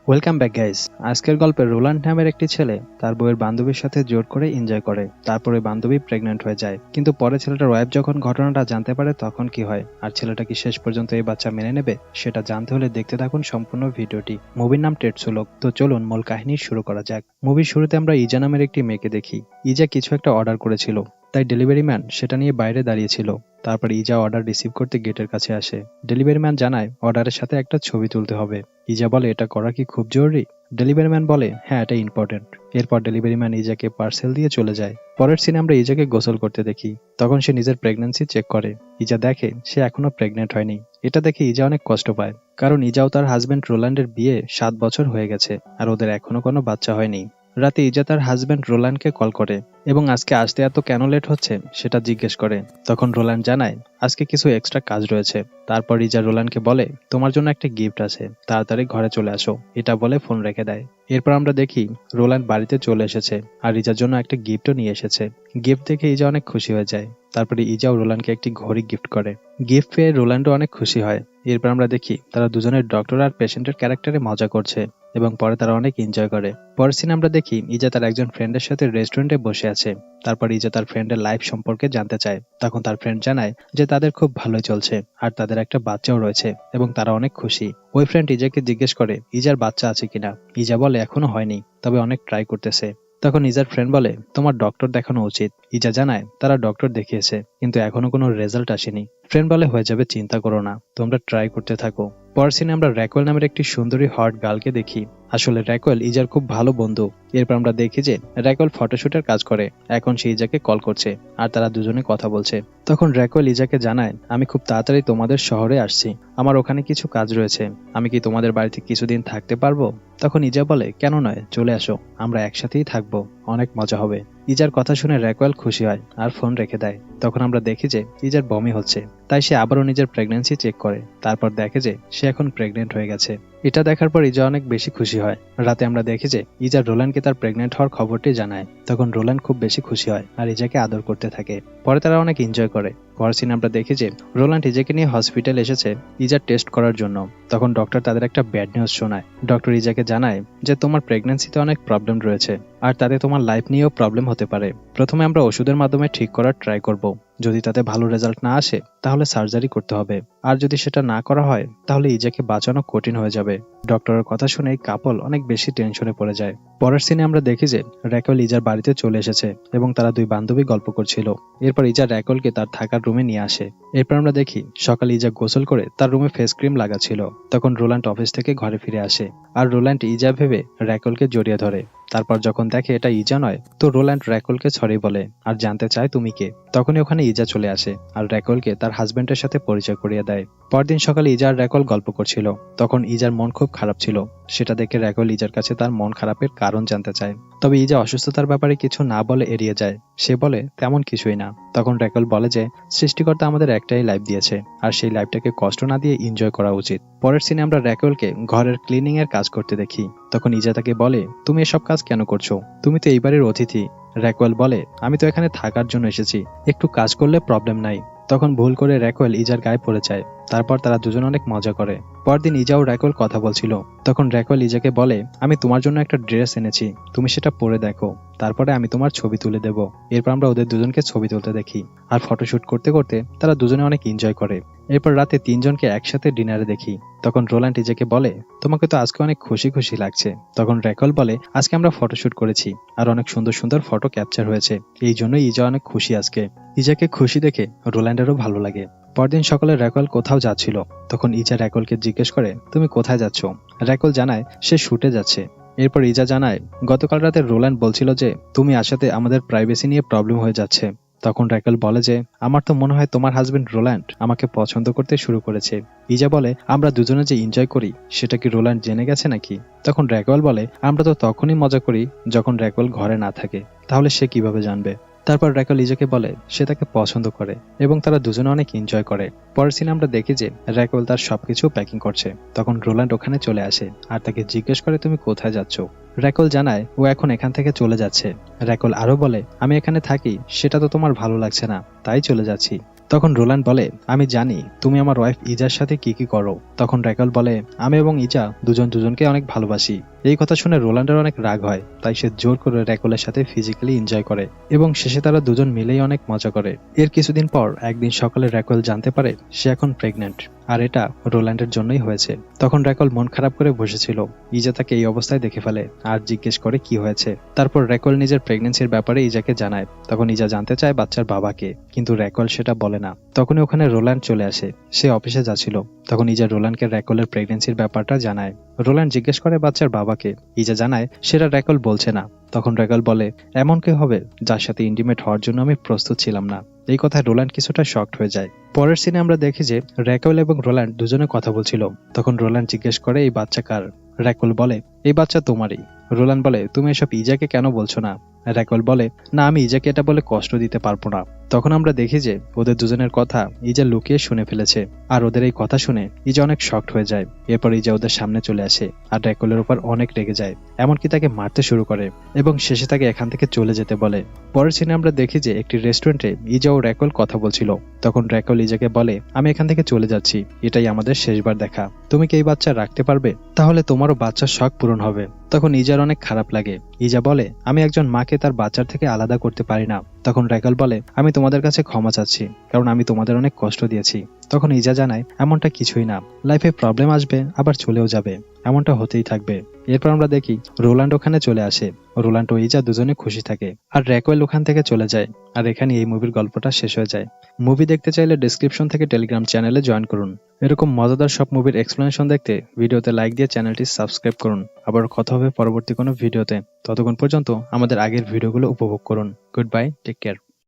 Welcome back guys. আজকের গল্পে Roland নামের একটি ছেলে তার বউয়ের বান্ধবীর সাথে জোর করে এনজয় করে। তারপরে বান্ধবী প্রেগন্যান্ট হয়ে যায়, কিন্তু পরে ছেলেটার ওয়াইফ যখন ঘটনাটা জানতে পারে তখন কি হয় আর ছেলেটা কি শেষ পর্যন্ত এই বাচ্চা মেনে নেবে সেটা জানতে হলে দেখতে থাকুন সম্পূর্ণ ভিডিওটি। মুভির নাম টেটসুলক। তো চলুন মূল কাহিনী শুরু করা যাক। মুভির শুরুতে আমরা ইজা নামের একটি মেয়েকে দেখি। ইজা কিছু একটা অর্ডার করেছিল, তাই ডেলিভারি ম্যান সেটা নিয়ে বাইরে দাঁড়িয়েছিল। তারপর ইজা অর্ডার রিসিভ করতে গেটের কাছে আসে। ডেলিভারি ম্যান জানায় অর্ডারের সাথে একটা ছবি তুলতে হবে। ইজা বলে এটা করা কি খুব জরুরি? ডেলিভারি ম্যান বলে হ্যাঁ, এটা ইম্পর্টেন্ট। এরপর ডেলিভারি ম্যান ইজাকে পার্সেল দিয়ে চলে যায়। পরের সিনে আমরা ইজাকে গোসল করতে দেখি। তখন সে নিজের প্রেগন্যান্সি চেক করে। ইজা দেখে সে এখনো প্রেগনেন্ট হয়নি। এটা দেখে ইজা অনেক কষ্ট পায়, কারণ ইজাও তার হাজবেন্ড রোল্যান্ডের বিয়ে 7 বছর হয়ে গেছে আর ওদের এখনো কোনো বাচ্চা হয়নি। রাতে ইজা তার হাজবেন্ড রোল্যান্ডকে কল করে এবং আজকে আসতে এত কেন লেট হচ্ছে সেটা জিজ্ঞেস করে। তখন রোল্যান্ড জানায় আজকে কিছু এক্সট্রা কাজ রয়েছে। তারপর ইজা রোল্যান্ডকে বলে তোমার জন্য একটা গিফট আছে, তাড়াতাড়ি ঘরে চলে আসো। এটা বলে ফোন রেখে দেয়। এরপর আমরা দেখি রোল্যান্ড বাড়িতে চলে এসেছে আর ইজার জন্য একটা গিফটও নিয়ে এসেছে। গিফট দেখে ইজা অনেক খুশি হয়ে যায়। তারপরে ইজাও রোল্যান্ডকে একটি ঘড়ি গিফট করে। গিফট পেয়ে রোল্যান্ডও অনেক খুশি হয়। এরপর আমরা দেখি তারা দুজনের ডক্টর আর পেশেন্টের ক্যারেক্টারে মজা করছে এবং পরে তারা অনেক এনজয় করে। পরের সিনে আমরা দেখি ইজা তার একজন ফ্রেন্ডের সাথে রেস্টুরেন্টে বসে আছে। তারপর ইজা তার ফ্রেন্ডের লাইফ সম্পর্কে জানতে চায়। তখন তার ফ্রেন্ড জানায় যে তাদের খুব ভালোই চলছে আর তাদের একটা বাচ্চাও রয়েছে এবং তারা অনেক খুশি। ওই ফ্রেন্ড ইজাকে জিজ্ঞেস করে ইজার বাচ্চা আছে কিনা। ইজা বলে এখনো হয়নি, তবে অনেক ট্রাই করতেছে। তখন ইজার ফ্রেন্ড বলে তোমার ডক্টর দেখানো উচিত। ইজা জানায় তারা ডক্টর দেখিয়েছে, কিন্তু এখনো কোনো রেজাল্ট আসেনি। ফ্রেন্ড বলে হয়ে যাবে, চিন্তা করো না, তোমরা ট্রাই করতে থাকো। পরের সিনে আমরা র্যাকওয়েল নামের একটি সুন্দরী হট গার্লকে দেখি। আসলে র্যাকওয়েল ইজার খুব ভালো বন্ধু। এরপর আমরা দেখি যে র্যাকওয়েল ফটোশুটের কাজ করে। এখন সে ইজাকে কল করছে আর তারা দুজনে কথা বলছে। তখন র্যাকওয়েল ইজাকে জানায় আমি খুব তাড়াতাড়ি তোমাদের শহরে আসছি, আমার ওখানে কিছু কাজ রয়েছে। আমি কি তোমাদের বাড়িতে কিছুদিন থাকতে পারবো? তখন ইজা বলে কেন নয়, চলে আসো, আমরা একসাথেই থাকবো, অনেক মজা হবে। ইজার কথা শুনে র্যাকওয়েল খুশি হয় আর ফোন রেখে দেয়। তখন আমরা দেখি যে ইজার বমি হচ্ছে, তাই সে আবারও নিজের প্রেগন্যান্সি চেক করে। তারপর দেখে যে সে এখন প্রেগনেন্ট হয়ে গেছে। এটা দেখার পর ইজা অনেক বেশি খুশি হয়। রাতে আমরা দেখি যে ইজা রোল্যান্ডকে তার প্রেগনেন্ট হওয়ার খবরটি জানায়। তখন রোল্যান্ড খুব বেশি খুশি হয় আর ইজাকে আদর করতে থাকে। পরে তারা অনেক এনজয় করে। পরের সিনে আমরা দেখি যে রোল্যান্ড ইজাকে নিয়ে হসপিটাল এসেছে ইজার টেস্ট করার জন্য। তখন ডক্টর তাদের একটা ব্যাড নিউজ শোনায়। ডক্টর ইজাকে জানায় যে তোমার প্রেগন্যান্সিতে অনেক প্রবলেম রয়েছে আর তাতে তোমার লাইফ নিয়েও প্রবলেম হতে পারে। প্রথমে আমরা ওষুধের মাধ্যমে ঠিক করার ট্রাই করব। যদি তাতে ভালো রেজাল্ট না আসে তাহলে সার্জারি করতে হবে, আর যদি সেটা না করা হয় তাহলে ইজাকে বাঁচানো কঠিন হয়ে যাবে। ডক্টরের কথা শুনে কাপল অনেক বেশি টেনশনে পড়ে যায়। পরের সিনে আমরা দেখি যে র্যাকওয়েল ইজার বাড়িতে চলে এসেছে এবং তারা দুই বান্ধবী গল্প করছিল। এরপর ইজা র্যাকওয়েলকে তার থাকার রুমে নিয়ে আসে। এরপর আমরা দেখি সকালে ইজা গোসল করে তার রুমে ফেস ক্রিম লাগাচ্ছিল। তখন রোল্যান্ড অফিস থেকে ঘরে ফিরে আসে আর রোল্যান্ড ইজা ভেবে র্যাকওয়েলকে জড়িয়ে ধরে। তারপর যখন দেখে এটা ইজা নয়, তো রোল্যান্ড র্যাকওয়েলকে সরি বলে আর জানতে চায় তুমি কে। তখনই ওখানে ইজা চলে আসে আর র্যাকওয়েলকে তার হাজবেন্ডের সাথে পরিচয় করিয়ে দেয়। পরদিন সকালে ইজা আর র্যাকওয়েল গল্প করছিল। তখন ইজার মন খুব খারাপ ছিল। সেটা দেখে র্যাকওয়েল ইজার কাছে তার মন খারাপের কারণ জানতে চায়। তবে ইজা অসুস্থতার ব্যাপারে কিছু না বলে এড়িয়ে যায়। সে বলে তেমন কিছুই না। তখন র্যাকওয়েল বলে যে সৃষ্টিকর্তা আমাদের একটাই লাইফ দিয়েছে আর সেই লাইফটাকে কষ্ট না দিয়ে এনজয় করা উচিত। পরের সিনে আমরা র্যাকওয়েলকে ঘরের ক্লিনিং এর কাজ করতে দেখি। তখন ইজা তাকে বলে তুমি এসব কাজ কেন করছো? তুমি তো এইবারের অতিথি। র্যাকওয়েল বলে আমি তো এখানে থাকার জন্য এসেছি, একটু কাজ করলে প্রবলেম নাই। তখন ভুল করে র্যাকওয়েল ইজার গায়ে পড়ে যায়। তারপর তারা দুজন অনেক মজা করে। পরদিন ইজা ও র্যাকওয়েল কথা বলছিল। তখন র্যাকওয়েল ইজাকে বলে আমি তোমার জন্য একটা ড্রেস এনেছি, তুমি সেটা পরে দেখো, তারপরে আমি তোমার ছবি তুলে দেব। এরপর আমরা ওদের দুজনকে ছবি তুলতে দেখি আর ফটোশুট করতে করতে তারা দুজনে অনেক এনজয় করে। এরপর রাতে তিনজনকে একসাথে ডিনারে দেখি। তখন রোল্যান্ড ইজাকে বলে তোমাকে তো আজকে অনেক খুশি খুশি লাগছে। তখন র্যাকওয়েল বলে আজকে আমরা ফটোশুট করেছি আর অনেক সুন্দর সুন্দর ফটো ক্যাপচার হয়েছে, এই জন্যই ইজা অনেক খুশি আজকে। ইজাকে খুশি দেখে রোল্যান্ডেরও ভালো লাগে। পরদিন সকালে র্যাকওয়েল কোথাও যাচ্ছিল। তখন ইজা র্যাকওয়েলকে জিজ্ঞেস করে তুমি কোথায় যাচ্ছ? র্যাকওয়েল জানায় সে শুটে যাচ্ছে। এরপর ইজা জানায় গতকাল রাতে রোল্যান্ড বলছিল যে তুমি আসাতে আমাদের প্রাইভেসি নিয়ে প্রবলেম হয়ে যাচ্ছে। তখন র্যাকওয়েল বলে যে আমার তো মনে হয় তোমার হাজবেন্ড রোল্যান্ড আমাকে পছন্দ করতে শুরু করেছে। ইজা বলে আমরা দুজনে যে এনজয় করি সেটা কি রোল্যান্ড জেনে গেছে নাকি? তখন র্যাকওয়েল বলে আমরা তো তখনই মজা করি যখন র্যাকওয়েল ঘরে না থাকে, তাহলে সে কিভাবে জানবে? তারপর র্যাকওয়েল ইজাকে বলে সে তাকে পছন্দ করে এবং তারা দুজনে অনেক এনজয় করে। পরের সিনে আমরা দেখি যে র্যাকওয়েল তার সবকিছু প্যাকিং করছে। তখন রোল্যান্ড ওখানে চলে আসে আর তাকে জিজ্ঞেস করে তুমি কোথায় যাচ্ছ? র্যাকওয়েল জানায় ও এখন এখান থেকে চলে যাচ্ছে। র্যাকওয়েল আরো বলে আমি এখানে থাকি সেটা তো তোমার ভালো লাগছে না, তাই চলে যাচ্ছি। তখন রোল্যান্ড বলে, আমি জানি তুমি আমার ওয়াইফ ইজার সাথে কি কি করো। তখন র্যাকল বলে, আমি এবং ইজা দুজন দুজনকে অনেক ভালোবাসি। এই কথা শুনে রোল্যান্ডের অনেক রাগ হয়, তাই সে জোর করে র্যাকলের সাথে ফিজিক্যালি এনজয় করে এবং শেষে তারা দুজন মিলেই অনেক মজা করে। এর কিছুদিন পর একদিন সকালে র্যাকল জানতে পারে সে এখন প্রেগনেন্ট, আর এটা রোল্যান্ডের জন্যই হয়েছে। তখন র্যাকল মন খারাপ করে বসেছিল। ইজা তাকে এই অবস্থায় দেখে ফেলে আর জিজ্ঞেস করে কি হয়েছে। তারপর র্যাকল নিজের প্রেগনেন্সির ব্যাপারে ইজাকে জানায়। তখন ইজা জানতে চায় বাচ্চার বাবাকে, কিন্তু র্যাকল সেটা বলে না। তখনই ওখানে রোল্যান্ড চলে আসে। সে অফিসে যাচ্ছিল। তখন ইজা রোল্যান্ডকে র্যাকলের প্রেগনেন্সির ব্যাপারটা জানায়। রোল্যান্ড জিজ্ঞেস করে বাচ্চার বাবাকে। ইজা জানায় সেটা র্যাকল বলছে না। তখন র্যাকল বলে, এমন কি হবে যার সাথে ইন্টিমেট হওয়ার জন্য আমি প্রস্তুত ছিলাম না। এই কথায় রোল্যান্ড কিছুটা শকড হয়ে যায়। পরের সিনে আমরা দেখি যে র্যাকল এবং রোল্যান্ড দুজনে কথা বলছিল। তখন রোল্যান্ড জিজ্ঞেস করে এই বাচ্চা কার। র্যাকল বলে, এই বাচ্চা তোমারই। রোল্যান্ড বলে, তুমি এসব ইজাকে কেন বলছো না? র্যাকল বলে, না আমি ইজাকে এটা বলে কষ্ট দিতে পারবো না। তখন আমরা দেখি যে ওদের দুজনের কথা ইজা লুকিয়ে শুনে ফেলেছে, আর ওদের এই কথা শুনে ইজা অনেক শকড হয়ে যায়। এরপর ইজা ওদের সামনে চলে আসে আর র্যাকলের উপর অনেক রেগে যায়, এমনকি তাকে মারতে শুরু করে এবং শেষে তাকে এখান থেকে চলে যেতে বলে। পরের সিনে আমরা দেখি যে একটি রেস্টুরেন্টে ইজা ও র্যাকল কথা বলছিল। তখন র্যাকল ইজাকে বলে, আমি এখান থেকে চলে যাচ্ছি, এটাই আমাদের শেষবার দেখা। তুমি কি এই বাচ্চা রাখতে পারবে? তাহলে তোমারও বাচ্চার শখ পূরণ হবে। তখন ইজার অনেক খারাপ লাগে। ইজা বলে, আমি একজন মাকে তার বাচ্চার থেকে আলাদা করতে পারি না। তখন র্যাকল বলে, আমি তোমাদের কাছে ক্ষমা চাচ্ছি, কারণ আমি তোমাদের অনেক কষ্ট দিয়েছি। তখন ইজা জানায় এমনটা কিছুই না, লাইফে প্রবলেম আসবে আবার চলেও যাবে, এমনটা হতেই থাকবে। এরপর আমরা দেখি রোল্যান্ড ওখানে চলে আসে। রোল্যান্ড ও ইজা দুজনে খুশি থাকে আর র্যাকওয়েল ওখান থেকে চলে যায়। আর এখানে এই মুভির গল্পটা শেষ হয়ে যায়। মুভি দেখতে চাইলে ডেসক্রিপশন থেকে টেলিগ্রাম চ্যানেলে জয়েন করুন। এরকম মজাদার সব মুভির এক্সপ্লেনেশন দেখতে ভিডিওতে লাইক দিয়ে চ্যানেলটি সাবস্ক্রাইব করুন। আবার কথা হবে পরবর্তী কোনো ভিডিওতে। ততক্ষণ পর্যন্ত আমাদের আগের ভিডিওগুলো উপভোগ করুন। Good bye, take care.